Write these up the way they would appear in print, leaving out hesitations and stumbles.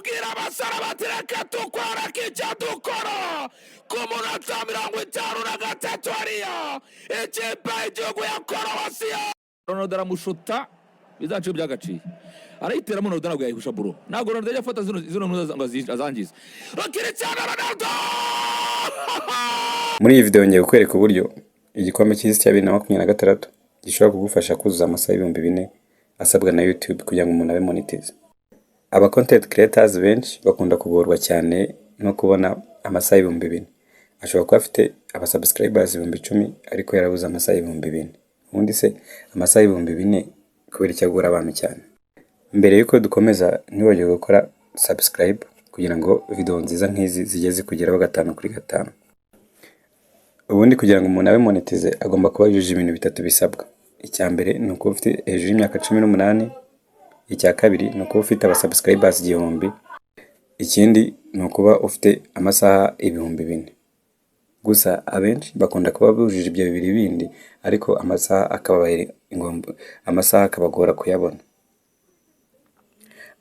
babwira abasore bati reka dukora k'icyo dukora ku munota 53 hariya ikipe y'igihugu ya Korowasiya. Ronaldo aramushuta bizaciye byagaciye arayitera Ronaldo ntabwo yayihusha bro, ntabwo Ronaldo yajya afata zino ngo azangize. Cristiano Ronaldo muri iyi video ngiye kukwereka uburyo igikombe cy'isi cya 2026 gishobora kugufasha kuzuza amasaha 4000 asabwa na YouTube kugira ngo umuntu abe monetize. Aba content creators benshi bakunda kugorwa cyane no kubona amasaha 2000. Ashobora kuba afite aba subscribers 10,000 ariko yarabuze amasaha 2000. Ubundi se amasaha 4000 kubera icyagora abantu cyane. Mbere yuko dukomeza ntiwajye gukora subscribe kugira ngo video nziza nk'izi zigeze kugeraho 5 kuri 5. Ubundi kugira ngo umuntu abe monetize agomba kuba yujuje ibintu bitatu bisabwa. Icya mbere ni uko ufite hejuru y'imyaka 18, icya kabiri ni uko ufite aba subscribers 1000, ikindi ni ukuba ufite amasaha 2000. Gusa abenshi bakunda kuba bujuje ibyo bibiri bindi ariko amasaha akabagora kuyabona.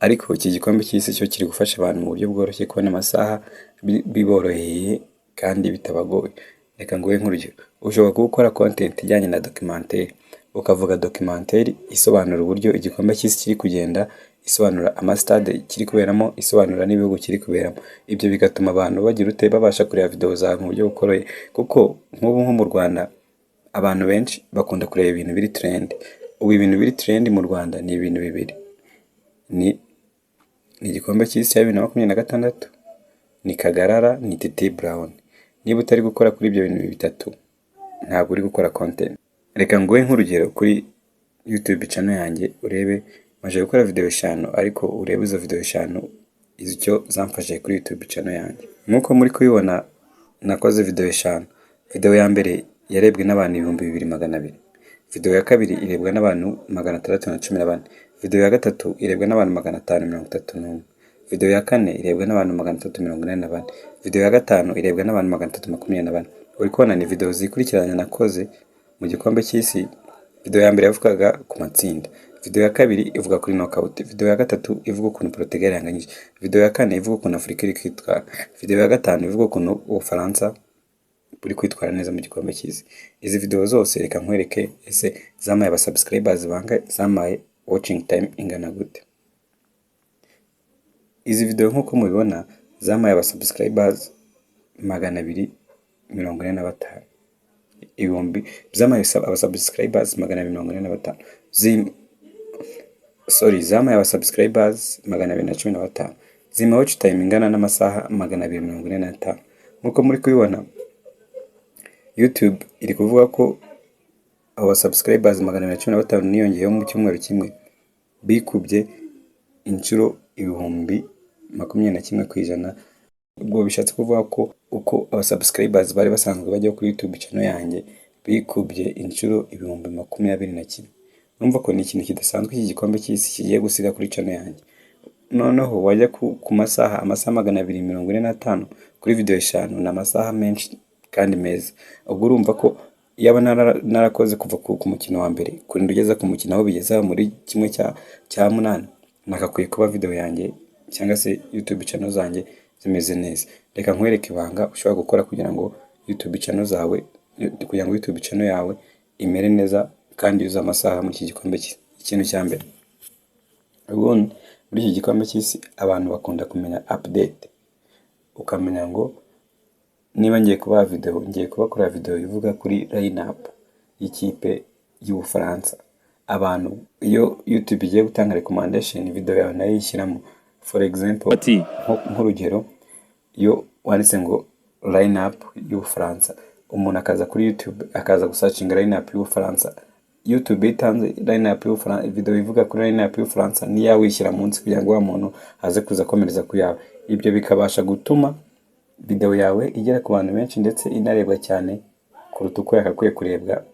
Ariko iki gikombe cy'isi cyo kiri gufasha abantu mu buryo bworoshye kubona amasaha biboroheye kandi bitabagoye. Reka nguhe nk'urugero, ushobora gukora content ijyanye na documentaire, ukavuga documentaire isobanura uburyo igikombe cy'isi kiri kugenda, isobanura amastade kiri kuberamo, isobanura n'ibihugu kiri kuberamo. Ibyo bigatuma abantu bagira ute babasha kureba video zawe mu buryo bukoroye, kuko nk'ubu nko mu Rwanda abantu benshi bakunda kureba ibintu biri trend. Ubu ibintu biri trend mu Rwanda ni ibintu bibiri, ni igikombe cy'isi cya 2026, ni Kagarara, ni Titi Brown. Niba utari gukora kuri ibyo bintu bitatu ntabwo uri gukora content. Reka nguhe nk'urugero kuri YouTube channel yanjye urebe maje gukora video 5 ariko urebe izo video 5 icyo zamfashe kuri YouTube channel yanjye. Nkuko muri kubibona nakoze video 5. Video ya mbere yarebwe n'abantu 2200. Video ya kabiri irebwa n'abantu 614. Video ya gatatu irebwa n'abantu 531. Video ya kane irebwa n'abantu 384. Video ya gatanu irebwa n'abantu 324. Uri kubona ni video zikurikiranye nakoze mu gikombe cy'isi. Video ya mbere yavugaga ku matsinda, video ya kabiri ivuga kuri knockout, video ya gatatu ivuga ukuntu Portugal yanganyije, video ya kane ivuga ukuntu Afurika iri kwitwara, video ya gatanu ivuga ukuntu Ubufaransa buri kwitwara neza mu gikombe cy'isi. Izi video zose reka nkwereke ese zamaye aba subscribers banga, zamaye watching time ingana gute. Izi video nkuko mubibona zamaye aba subscribers 245. Ibihumbi zamaye aba subscribers 245. Zamaye aba subscribers 215. Zima watch time ingana n'amasaha 245. Nkuko muri kubibona YouTube iri kuvuga ko aba subscribers 215 niyongeyeho mu cyumweru kimwe bikubye inshuro 21% ubwo bishatse kuvuga ko uko aba subscribers bari basanzwe bajya kuri YouTube channel yanjye bikubye inshuro 21. Numva ko ni ikintu kidasanzwe iki gikombe cy'isi kigiye gusiga kuri channel yanjye. Noneho wajya ku amasaha 245 kuri video 5 na amasaha menshi kandi meza. Ubwo urumva ko yaba narakoze kuva ku mukino wa mbere kurinda ugeza ku mukino aho bigeza muri kimwe cya 8 nakakwiye kuba video yanjye cyangwa se YouTube channel zanjye zimeze neza. Reka nkwereke ibanga ushobora gukora kugira ngo YouTube channel yawe imere neza kandi yuza amasaha muri iki gikombe cy'isi. Ikintu cya mbere, ubundi muri iki gikombe cy'isi abantu bakunda kumenya update, ukamenya ngo niba ngiye kuba video ivuga kuri line-up y'ikipe y'Ubufaransa. Abantu iyo YouTube igiye gutanga recommendation video yawe nayo yishyiramo. For example, nk'urugero iyo wanditse ngo line-up y'Ubufaransa, umuntu akaza kuri YouTube akaza gusearching line-up y'Ubufaransa, YouTube itanze line-up y'Ubufaransa, video ivuga kuri line-up y'Ubufaransa ni yawe wishyira munsi kugira ngo wa muntu aze kuza komereza ku yawe. Ibyo bikabasha gutuma video yawe igera ku bantu benshi ndetse inarebwa cyane kuruta uko yakakwiye kurebwa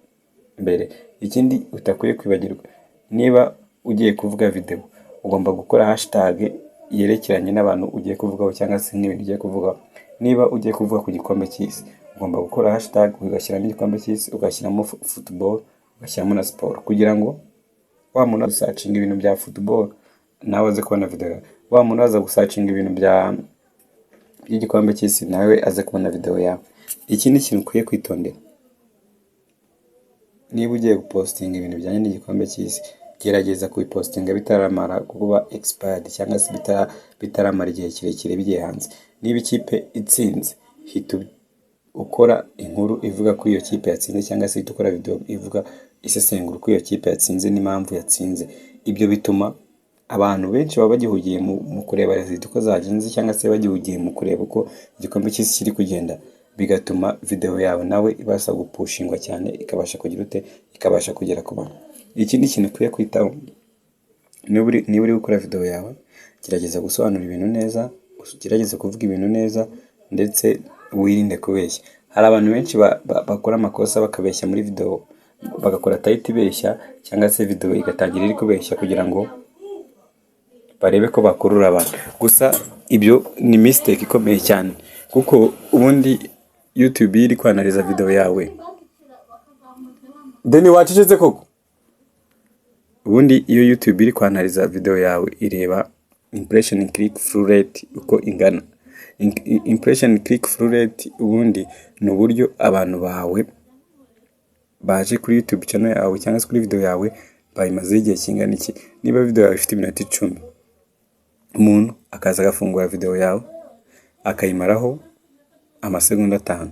mbere. Ikindi utakwiye kwibagirwa, niba ugiye kuvuga video ugomba gukora hashtag yerekeranye n'abantu ugiye kuvugaho cyangwa se n'ibintu ugiye kuvugaho. Niba ugiye kuvuga ku gikombe cy'isi ugomba gukora hashtag ugashyiramo igikombe cy'isi, ugashyiramo football, ugashyiramo na sport kugira ngo wa muntu searching ibintu bya football nawe aze kubona video. wa muntu aza gusacinga ibintu by'igikombe cy'isi nawe aze kubona video yawe. Iki ni ikintu ukwiye kwitondera. Niba ugiye gupostinga ibintu bijyanye n'igikombe cy'isi, gerageza kubipostinga bitaramara kuba expired cyangwa se bitaramara igihe kirekire bigiye hanze. Niba ikipe itsinze, hita ukora inkuru ivuga ko iyo kipe yatsinze cyangwa se hita ukora video ivuga isesengura ko iyo kipe yatsinze n'impamvu yatsinze. Ibyo bituma abantu benshi baba bagihugiye mu kureba resultat uko zagenze cyangwa se bagihugiye mu kureba uko igikombe cy'isi kiri kugenda, bigatuma video yawe nawe ibasha gupushingwa cyane, ikabasha kugera ku bantu. Ikindi kintu ukwiye kwitaho, niba uri gukora video yawe, gerageza gusobanura ibintu neza, gerageza kuvuga ibintu neza, ndetse wirinde kubeshya. Hari abantu benshi bakora amakosa bakabeshya muri video, bagakora title ibeshya cyangwa se video igatangira iri kubeshya kugira ngo barebe ko bakurura abantu. Gusa ibyo ni mistake ikomeye cyane, kuko ubundi YouTube iri kwanariza video yawe. Deni wacecetse koko? Ubundi iyo YouTube iri kwanariza video yawe ireba impression click through rate uko ingana. Impression click through rate ubundi ni uburyo abantu bawe baje kuri YouTube channel yawe cyangwa se kuri video yawe bayimaze igihe kingana iki. Niba video yawe ifite iminota 10, umuntu akaza agafungura video yawe akayimaraho amasegonda 5,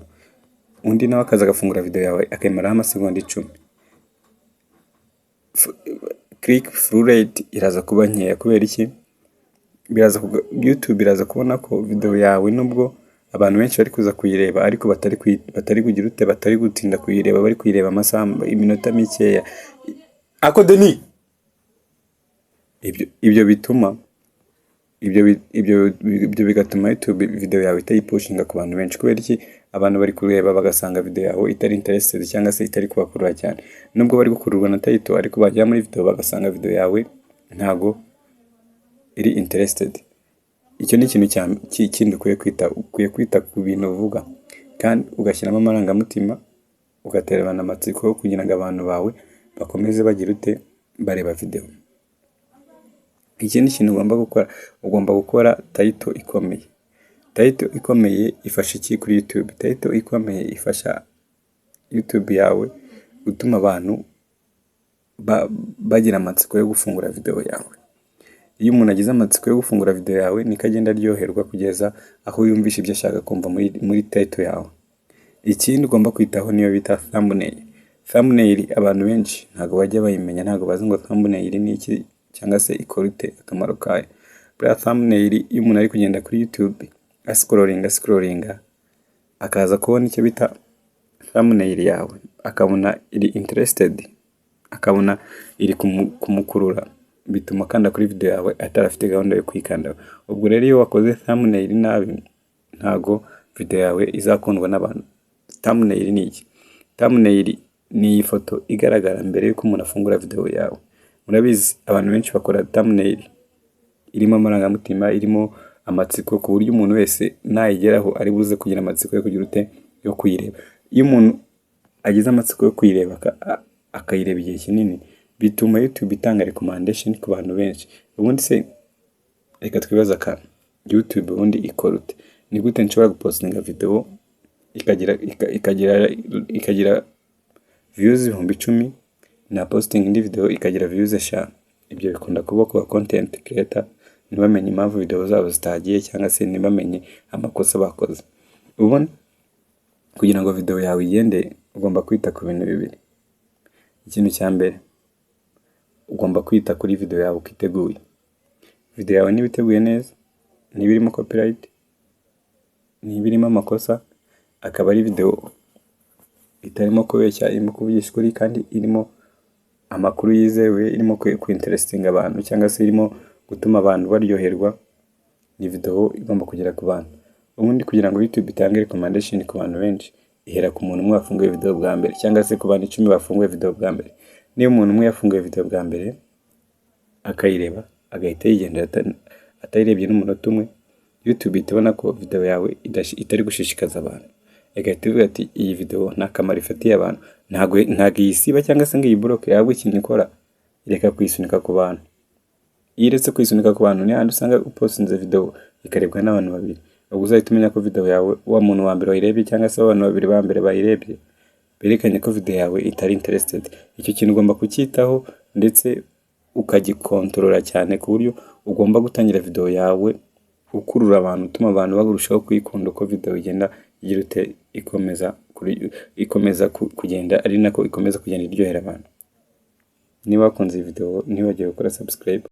undi nawe akaza agafungura video yawe akayimaraho amasegonda 10, click through rate iraza kuba nkeya. Kubera iki? YouTube iraza kubona ko video yawe nubwo abantu benshi bari kuza kuyireba ariko batari gutinda kuyireba, bari kuyireba amasaha iminota mikeya. Ako Deni, ibyo bituma ibyo bigatuma YouTube video yawe itayipushinga ku bantu benshi. Kubera iki? Abantu bari kureba bagasanga video yawe itari interested cyangwa se itari kubakurura cyane, nubwo bari gukururwa na title ariko bajya muri video bagasanga video yawe ntago iri interested. Icyo ni ikintu kindi ukwiye kwita ku bintu uvuga, kandi ugashyiramo amarangamutima, ugaterana amatsiko kugira ngo abantu bawe bakomeze bareba video. Ikindi kintu ugomba gukora title ikomeye. Title ikomeye ifasha iki kuri YouTube? Title ikomeye ifasha YouTube yawe gutuma abantu bagira amatsiko yo gufungura video yawe. Iyo umuntu agize amatsiko yo gufungura video yawe, niko agenda aryoherwa kugeza aho yumvisha ibyo ashaka kumva muri title yawe. Ikindi ugomba kwitaho niyo bita thumbnail. Thumbnail abantu benshi ntago bajya bayimenya, ntago bazi ngo thumbnail ni iki cyangwa se ikorute akamaro kayo. Bra thumbnail iyo umuntu ari kugenda kuri YouTube scrollinga akaza kubona icyo bita thumbnail yawe, akabona iri interested, akabona iri kumukurura, bituma kanda kuri video yawe atarafite gahunda yo kwikanda. Ubwo rero iyo wakoze thumbnail nabi, ntago video yawe izakundwa n'abantu. Thumbnail ni iki? Thumbnail ni ifoto igaragara mbere yuko umuntu afungura video yawe. Murabizi abantu benshi bakora thumbnail irimo amarangamutima, irimo amatsiko, ku buryo umuntu wese nayigeraho ari buze kugira amatsiko yo kuyireba. Iyo umuntu agize amatsiko yo kuyireba akayireba igihe kinini, bituma YouTube itanga recommendation ku bantu benshi. Ubundi se reka twibaza akantu, YouTube ubundi ikora ute? Ni gute nshobora gupostinga video ikagira views 10,000 na posting indi video ikagira views 5? Ibyo bikunda kuba ku content creator ntibamenye impamvu video zabo zitagiye cyangwa se ntibamenye amakosa bakoze. Ubona kugira ngo video yawe igende, ugomba kwita ku bintu bibiri. Ikintu cya mbere, ugomba kwita kuri video yawe ukiteguye. Video yawe niba iteguye neza, niba irimo copyright, niba irimo amakosa, akaba ari video itarimo kubeshya, irimo kuvugisha ukuri kandi irimo amakuru yizewe, irimo ku-interesting abantu cyangwa se irimo gutuma abantu baryoherwa, ni video igomba kugera ku bantu. Ubundi kugira ngo YouTube itange recommendation ku bantu benshi, ihera ku muntu umwe wafunguye video bwa mbere cyangwa se ku bantu 10 bafunguye video bwa mbere. Niyo umuntu umwe yafunguye video bwa mbere akayireba agahita yigendera atayirebye n'umunota umwe, YouTube itabona ko video yawe itari gushishikaza abantu, igahita ivuga ati iyi video nta kamaro ifatiye abantu, ntago yisiba cyangwa se ngo iyi block yawe ikintu ikora, ireka kwisunika ku bantu. iyo uretse kwisunika ku bantu ni handi usanga upostinze video ikarebwa n'abantu babiri, ubwo uzahita umenya ko video yawe wa muntu wa mbere wayirebye cyangwa se abantu babiri ba mbere bayirebye berekanye ko video yawe itari interested. Icyo kintu ugomba kucyitaho ndetse ukagikontorora cyane ku buryo ugomba gutangira video yawe ukurura abantu, utuma abantu barushaho kuyikunda uko video igenda igira ute ikomeza kugenda, ari nako ikomeza kugenda iryohera abantu. Niba wakunze iyi video ntiwibagire gukora subscribe.